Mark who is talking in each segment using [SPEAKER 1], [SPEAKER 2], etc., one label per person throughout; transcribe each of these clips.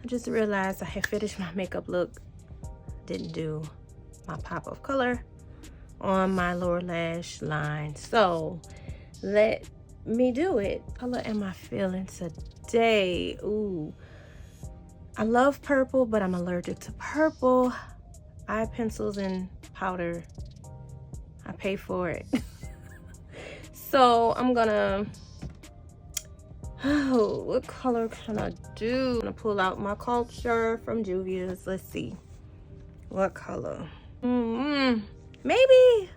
[SPEAKER 1] I just realized I had finished my makeup look. Didn't do my pop of color on my lower lash line. So let me do it. What color am I feeling today? Ooh, I love purple, but I'm allergic to purple. Eye pencils and powder, I pay for it. So I'm gonna, oh, what color can I do? I'm gonna pull out my Culture from Juvia's. Let's see, what color? Maybe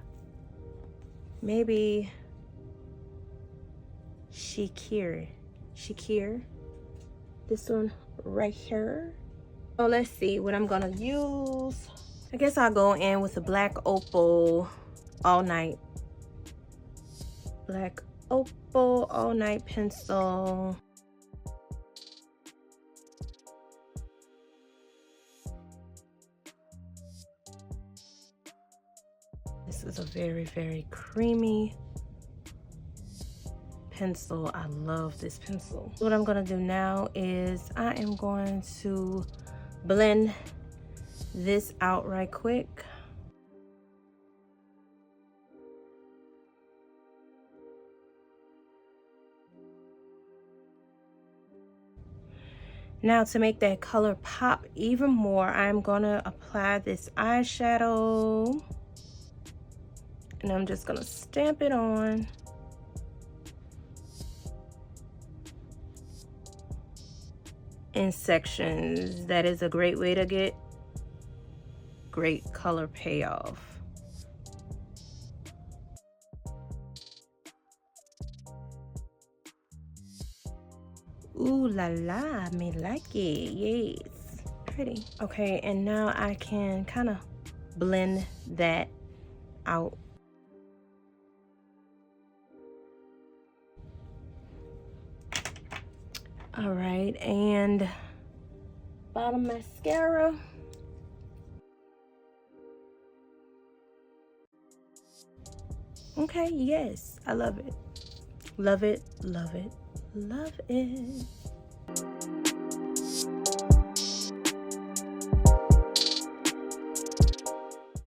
[SPEAKER 1] Shakir. This one right here. So let's see what I'm gonna use. I guess I'll go in with a black opal all night. Black opal all night pencil. This is a very, very creamy pencil. I love this pencil. What I'm gonna do now is I am going to blend this out right quick. Now to make that color pop even more, I'm gonna apply this eyeshadow and I'm just gonna stamp it on. In sections. That is a great way to get great color payoff. Ooh la la, me like it, yes. Pretty. Okay, and now I can kind of blend that out. All right, and bottom mascara. Okay, yes, I love it. Love it, love it, love it.